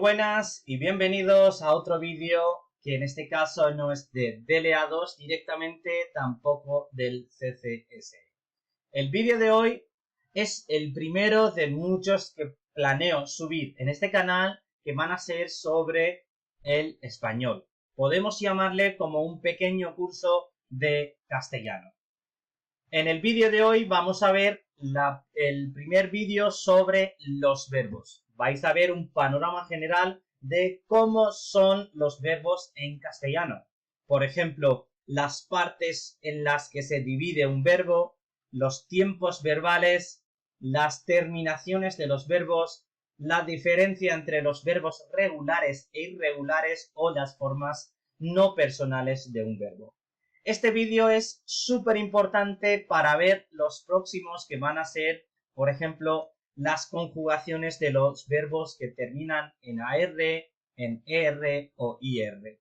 buenas y bienvenidos a otro vídeo que en este caso no es de DLA2 directamente, tampoco del CCS. El vídeo de hoy es el primero de muchos que planeo subir en este canal que van a ser sobre el español. Podemos llamarle como un pequeño curso de castellano. En el vídeo de hoy vamos a ver el primer vídeo sobre los verbos. Vais a ver un panorama general de cómo son los verbos en castellano. Por ejemplo, las partes en las que se divide un verbo, los tiempos verbales, las terminaciones de los verbos, la diferencia entre los verbos regulares e irregulares o las formas no personales de un verbo. Este vídeo es súper importante para ver los próximos que van a ser, por ejemplo, las conjugaciones de los verbos que terminan en AR, en ER o IR.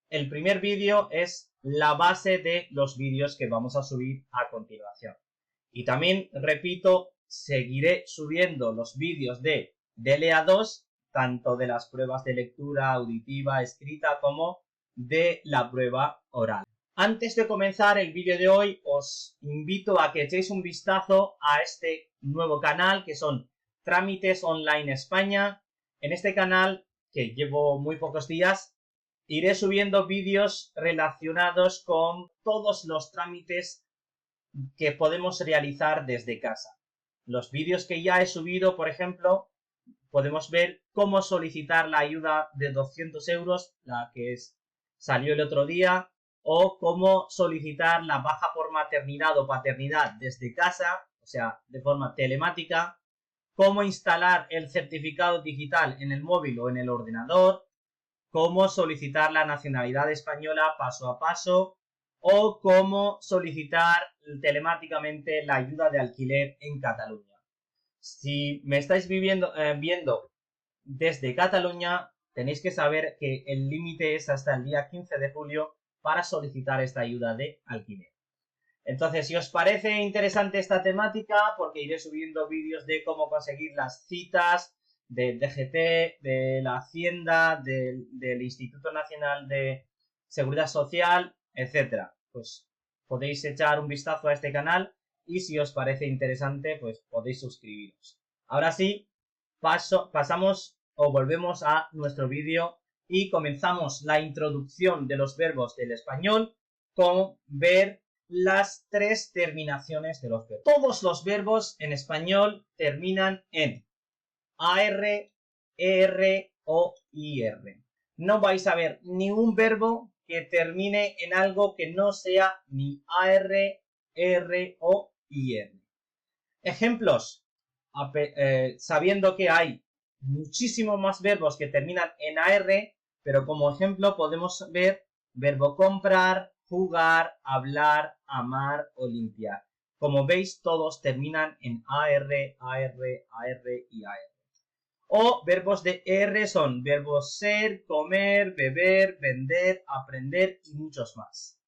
El primer vídeo es la base de los vídeos que vamos a subir a continuación. Y también, repito, seguiré subiendo los vídeos de DLA2, tanto de las pruebas de lectura auditiva, escrita, como de la prueba oral. Antes de comenzar el vídeo de hoy, os invito a que echéis un vistazo a este nuevo canal que son Trámites Online España. En este canal, que llevo muy pocos días, iré subiendo vídeos relacionados con todos los trámites que podemos realizar desde casa. Los vídeos que ya he subido, por ejemplo, podemos ver cómo solicitar la ayuda de 200 euros, la que salió el otro día, o cómo solicitar la baja por maternidad o paternidad desde casa, o sea, de forma telemática, cómo instalar el certificado digital en el móvil o en el ordenador, cómo solicitar la nacionalidad española paso a paso, o cómo solicitar telemáticamente la ayuda de alquiler en Cataluña. Si me estáis viendo desde Cataluña, tenéis que saber que el límite es hasta el día 15 de julio para solicitar esta ayuda de alquiler. Entonces, si os parece interesante esta temática, porque iré subiendo vídeos de cómo conseguir las citas de DGT, de la Hacienda, del Instituto Nacional de Seguridad Social, etcétera, pues podéis echar un vistazo a este canal y si os parece interesante, pues podéis suscribiros. Ahora sí, pasamos o volvemos a nuestro vídeo y comenzamos la introducción de los verbos del español con ver las tres terminaciones de los verbos. Todos los verbos en español terminan en AR, ER o IR. No vais a ver ni un verbo que termine en algo que no sea ni AR, ER o IR. Ejemplos, sabiendo que hay muchísimos más verbos que terminan en AR, pero como ejemplo podemos ver verbo comprar, jugar, hablar, amar o limpiar. Como veis, todos terminan en AR, AR, AR y AR. O verbos de ER son verbos ser, comer, beber, vender, aprender y muchos más.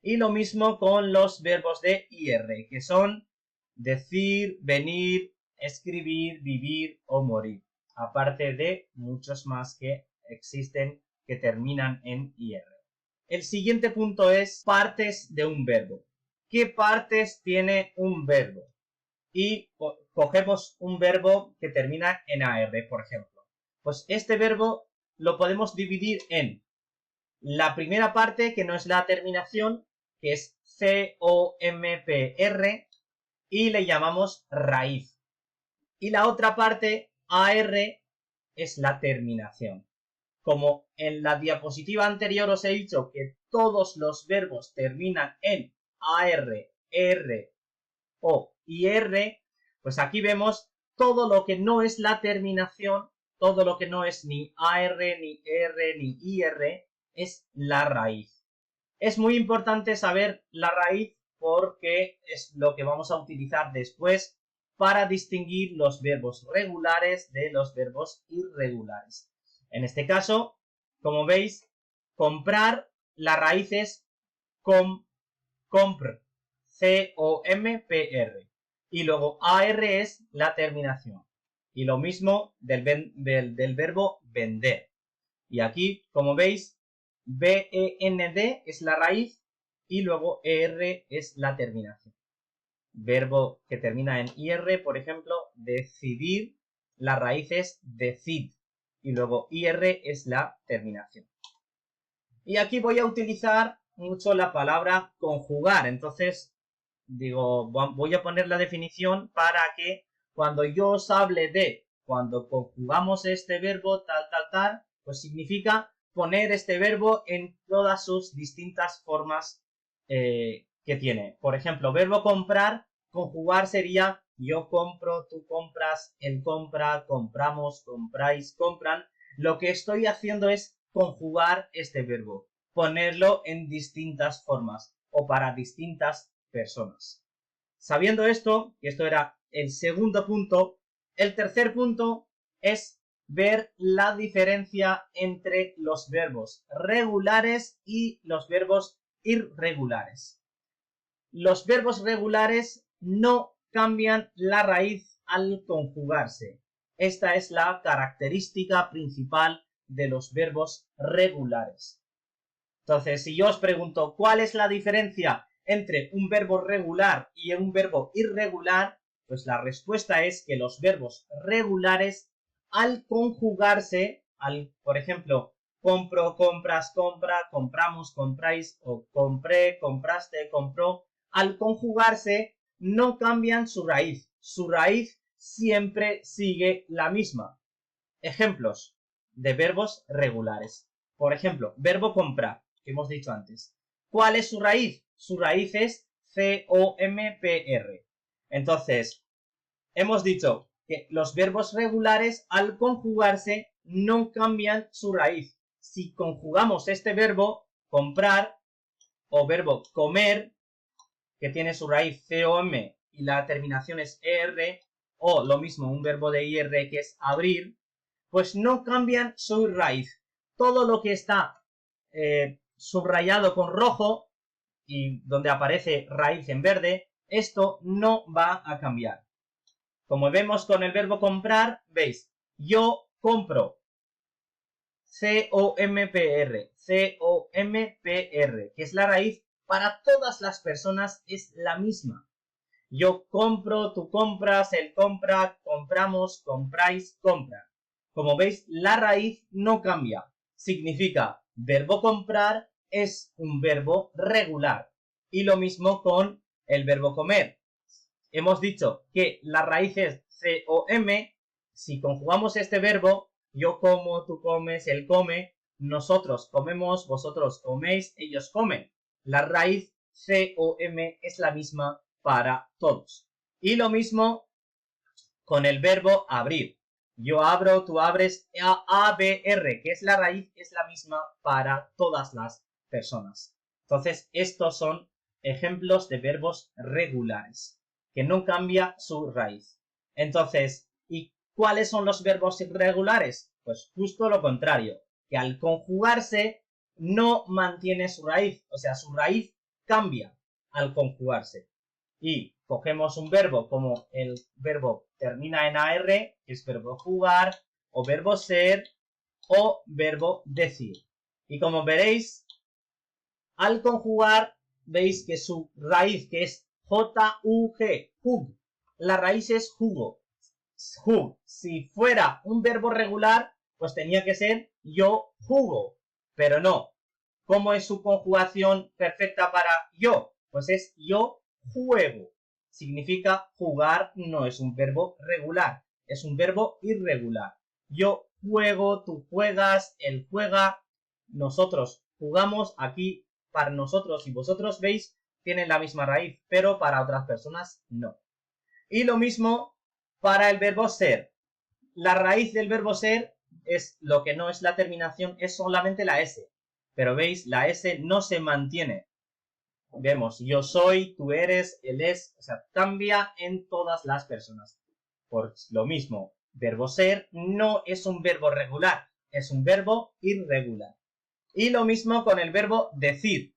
Y lo mismo con los verbos de IR, que son decir, venir, escribir, vivir o morir. Aparte de muchos más que existen que terminan en IR. El siguiente punto es partes de un verbo. ¿Qué partes tiene un verbo? Y cogemos un verbo que termina en AR, por ejemplo. Pues este verbo lo podemos dividir en la primera parte, que no es la terminación, que es COMPR, y le llamamos raíz. Y la otra parte, AR, es la terminación. Como en la diapositiva anterior os he dicho que todos los verbos terminan en AR, R o IR, pues aquí vemos todo lo que no es la terminación, todo lo que no es ni AR, ni R, ni IR, es la raíz. Es muy importante saber la raíz porque es lo que vamos a utilizar después para distinguir los verbos regulares de los verbos irregulares. En este caso, como veis, comprar, la raíz es compr, C-O-M-P-R. Y luego AR es la terminación. Y lo mismo del verbo vender. Y aquí, como veis, B-E-N-D es la raíz y luego ER es la terminación. Verbo que termina en IR, por ejemplo, decidir, la raíz es decid y luego IR es la terminación. Y aquí voy a utilizar mucho la palabra conjugar, entonces digo, voy a poner la definición para que cuando yo os hable de cuando conjugamos este verbo tal, pues significa poner este verbo en todas sus distintas formas que tiene. Por ejemplo, verbo comprar, conjugar sería yo compro, tú compras, él compra, compramos, compráis, compran. Lo que estoy haciendo es conjugar este verbo, ponerlo en distintas formas o para distintas personas. Sabiendo esto, y esto era el segundo punto, el tercer punto es ver la diferencia entre los verbos regulares y los verbos irregulares. Los verbos regulares no cambian la raíz al conjugarse. Esta es la característica principal de los verbos regulares. Entonces, si yo os pregunto cuál es la diferencia entre un verbo regular y un verbo irregular, pues la respuesta es que los verbos regulares, al conjugarse, por ejemplo, compro, compras, compra, compramos, compráis, o compré, compraste, compró, al conjugarse no cambian su raíz. Su raíz siempre sigue la misma. Ejemplos de verbos regulares. Por ejemplo, verbo comprar, que hemos dicho antes. ¿Cuál es su raíz? Su raíz es C-O-M-P-R. Entonces, hemos dicho que los verbos regulares al conjugarse no cambian su raíz. Si conjugamos este verbo, comprar, o verbo comer, que tiene su raíz C-O-M y la terminación es ER, o lo mismo un verbo de IR que es abrir, pues no cambian su raíz. Todo lo que está subrayado con rojo y donde aparece raíz en verde, esto no va a cambiar. Como vemos con el verbo comprar, veis, yo compro, C-O-M-P-R, C-O-M-P-R, que es la raíz, para todas las personas es la misma. Yo compro, tú compras, él compra, compramos, compráis, compran. Como veis, la raíz no cambia. Significa, verbo comprar es un verbo regular. Y lo mismo con el verbo comer. Hemos dicho que la raíz es C-O-M. Si conjugamos este verbo, yo como, tú comes, él come, nosotros comemos, vosotros coméis, ellos comen. La raíz C-O-M es la misma para todos. Y lo mismo con el verbo abrir. Yo abro, tú abres, A-B-R, que es la raíz, es la misma para todas las personas. Entonces, estos son ejemplos de verbos regulares, que no cambia su raíz. Entonces, ¿y cuáles son los verbos irregulares? Pues justo lo contrario, que al conjugarse no mantiene su raíz, o sea, su raíz cambia al conjugarse. Y cogemos un verbo como el verbo termina en AR, que es verbo jugar, o verbo ser, o verbo decir. Y como veréis, al conjugar, veis que su raíz, que es J-U-G, jug, la raíz es jugo. Jug. Si fuera un verbo regular, pues tenía que ser yo jugo, pero no. ¿Cómo es su conjugación perfecta para yo? Pues es yo juego. Significa jugar, no es un verbo regular, es un verbo irregular. Yo juego, tú juegas, él juega, nosotros jugamos. Aquí para nosotros y vosotros, veis, tienen la misma raíz, pero para otras personas no. Y lo mismo para el verbo ser. La raíz del verbo ser es lo que no es la terminación, es solamente la S. Pero veis, la S no se mantiene. Vemos, yo soy, tú eres, él es, o sea, cambia en todas las personas. Por lo mismo, verbo ser no es un verbo regular, es un verbo irregular. Y lo mismo con el verbo decir.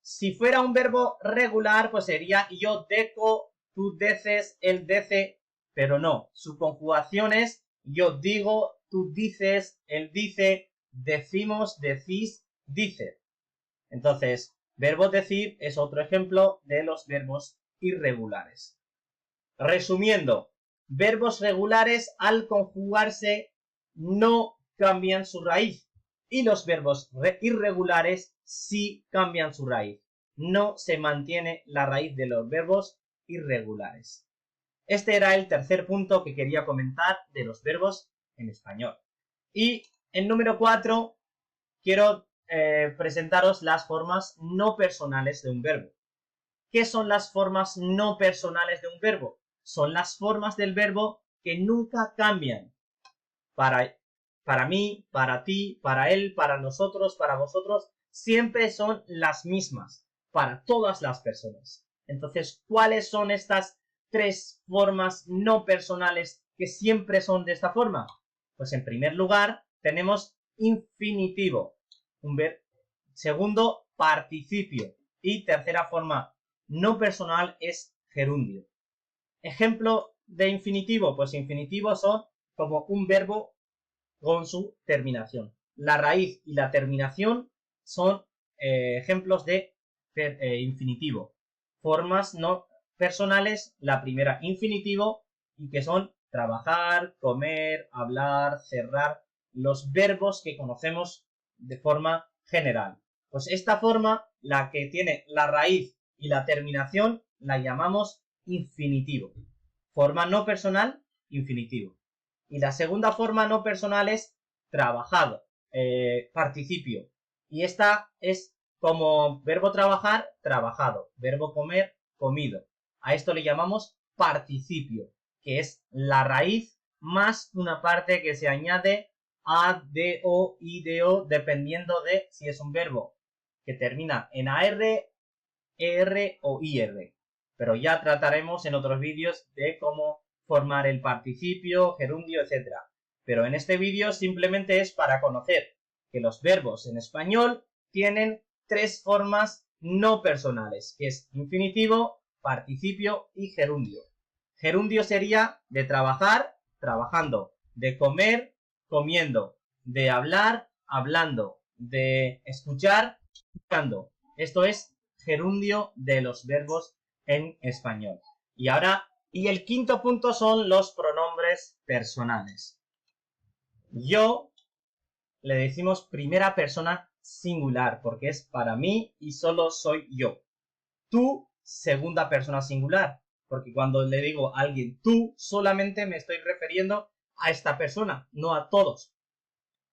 Si fuera un verbo regular, pues sería yo deco, tú deces, él dece, pero no, su conjugación es yo digo, tú dices, él dice, decimos, decís, dice. Entonces, verbo decir es otro ejemplo de los verbos irregulares. Resumiendo, verbos regulares al conjugarse no cambian su raíz y los verbos irregulares sí cambian su raíz. No se mantiene la raíz de los verbos irregulares. Este era el tercer punto que quería comentar de los verbos en español. Y en número 4 quiero presentaros las formas no personales de un verbo. ¿Qué son las formas no personales de un verbo? Son las formas del verbo que nunca cambian. Para mí, para ti, para él, para nosotros, para vosotros, siempre son las mismas para todas las personas. Entonces, ¿cuáles son estas 3 formas no personales que siempre son de esta forma? Pues en primer lugar tenemos infinitivo, segundo participio y tercera forma no personal es gerundio. Ejemplo de infinitivo, pues infinitivos son como un verbo con su terminación. La raíz y la terminación son ejemplos de infinitivo. Formas no personales, la primera infinitivo y que son trabajar, comer, hablar, cerrar, los verbos que conocemos de forma general. Pues esta forma, la que tiene la raíz y la terminación, la llamamos infinitivo. Forma no personal, infinitivo. Y la segunda forma no personal es trabajado, participio. Y esta es como verbo trabajar, trabajado. Verbo comer, comido. A esto le llamamos participio, que es la raíz más una parte que se añade a, de, o, i, de, o, dependiendo de si es un verbo que termina en AR, ER o IR. Pero ya trataremos en otros vídeos de cómo formar el participio, gerundio, etc. Pero en este vídeo simplemente es para conocer que los verbos en español tienen 3 formas no personales, que es infinitivo, participio y gerundio. Gerundio sería de trabajar, trabajando, de comer, comiendo, de hablar, hablando, de escuchar, escuchando. Esto es gerundio de los verbos en español. Y el quinto punto son los pronombres personales. Yo le decimos primera persona singular porque es para mí y solo soy yo. Tú, segunda persona singular, porque cuando le digo a alguien tú, solamente me estoy refiriendo a esta persona, no a todos.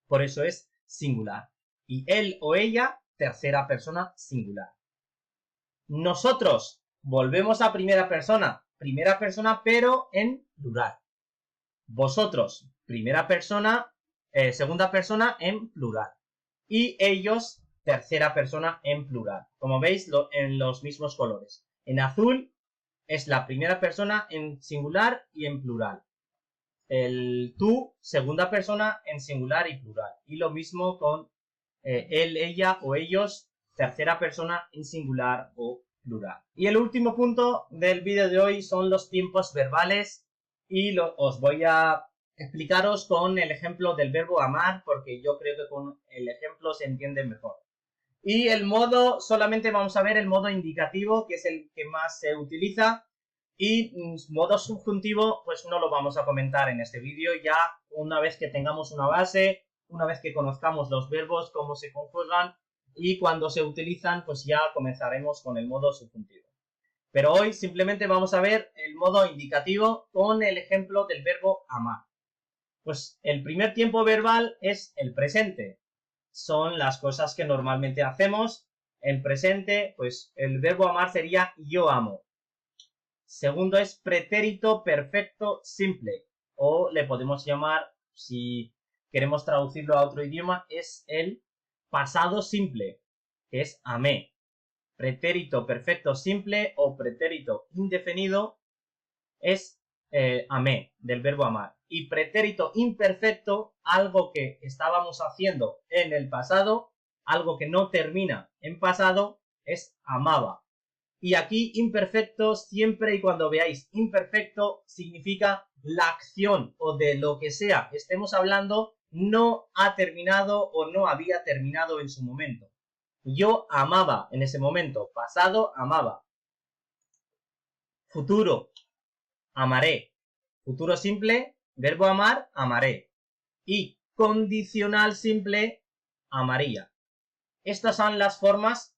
Por eso es singular. Y él o ella, tercera persona singular. Nosotros, volvemos a primera persona pero en plural. Vosotros, primera persona, segunda persona en plural. Y ellos, tercera persona en plural. Como veis, en los mismos colores. En azul es la primera persona en singular y en plural. El tú, segunda persona en singular y plural. Y lo mismo con él, ella o ellos, tercera persona en singular o plural. Y el último punto del vídeo de hoy son los tiempos verbales y os voy a explicaros con el ejemplo del verbo amar porque yo creo que con el ejemplo se entiende mejor. Y el modo, solamente vamos a ver el modo indicativo que es el que más se utiliza y modo subjuntivo pues no lo vamos a comentar en este vídeo, ya una vez que tengamos una base, una vez que conozcamos los verbos, cómo se conjugan y cuando se utilizan, pues ya comenzaremos con el modo subjuntivo. Pero hoy simplemente vamos a ver el modo indicativo con el ejemplo del verbo amar. Pues el primer tiempo verbal es el presente. Son las cosas que normalmente hacemos. En presente, pues el verbo amar sería yo amo. Segundo es pretérito perfecto simple. O le podemos llamar, si queremos traducirlo a otro idioma, es el pasado simple, que es amé. Pretérito perfecto simple o pretérito indefinido es amé, del verbo amar. Y pretérito imperfecto, algo que estábamos haciendo en el pasado, algo que no termina en pasado, es amaba. Y aquí imperfecto, siempre y cuando veáis imperfecto, significa la acción o de lo que sea que estemos hablando no ha terminado o no había terminado en su momento. Yo amaba en ese momento. Pasado, amaba. Futuro, amaré. Futuro simple, verbo amar, amaré. Y condicional simple, amaría. Estas son las formas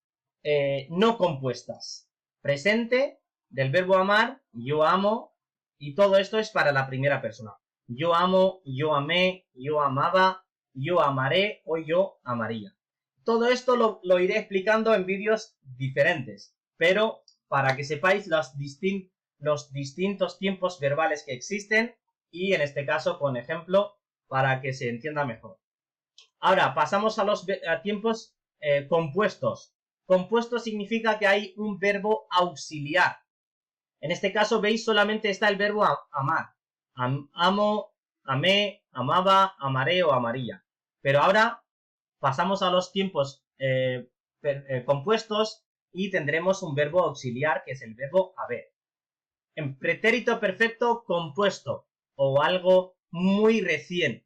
no compuestas. Presente, del verbo amar, yo amo, y todo esto es para la primera persona. Yo amo, yo amé, yo amaba, yo amaré o yo amaría. Todo esto lo iré explicando en vídeos diferentes, pero para que sepáis los distintos tiempos verbales que existen y en este caso con ejemplo para que se entienda mejor. Ahora pasamos a los tiempos compuestos. Compuesto significa que hay un verbo auxiliar. En este caso veis solamente está el verbo amar. Amo, amé, amaba, amaré o amaría. Pero ahora pasamos a los tiempos compuestos y tendremos un verbo auxiliar que es el verbo haber. En pretérito perfecto compuesto o algo muy recién,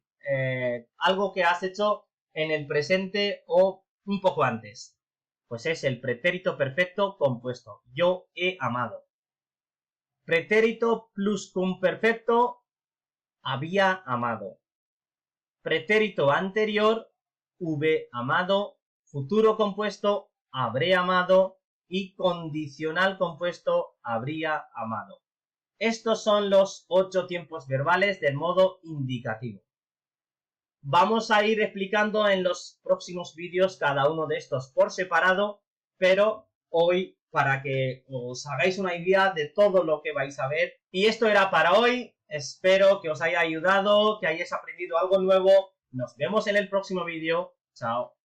algo que has hecho en el presente o un poco antes, pues es el pretérito perfecto compuesto. Yo he amado. Pretérito pluscuamperfecto, había amado. Pretérito anterior, hube amado. Futuro compuesto, habré amado. Y condicional compuesto, habría amado. Estos son los 8 tiempos verbales del modo indicativo. Vamos a ir explicando en los próximos vídeos cada uno de estos por separado, pero hoy para que os hagáis una idea de todo lo que vais a ver. Y esto era para hoy. Espero que os haya ayudado, que hayáis aprendido algo nuevo. Nos vemos en el próximo vídeo. Chao.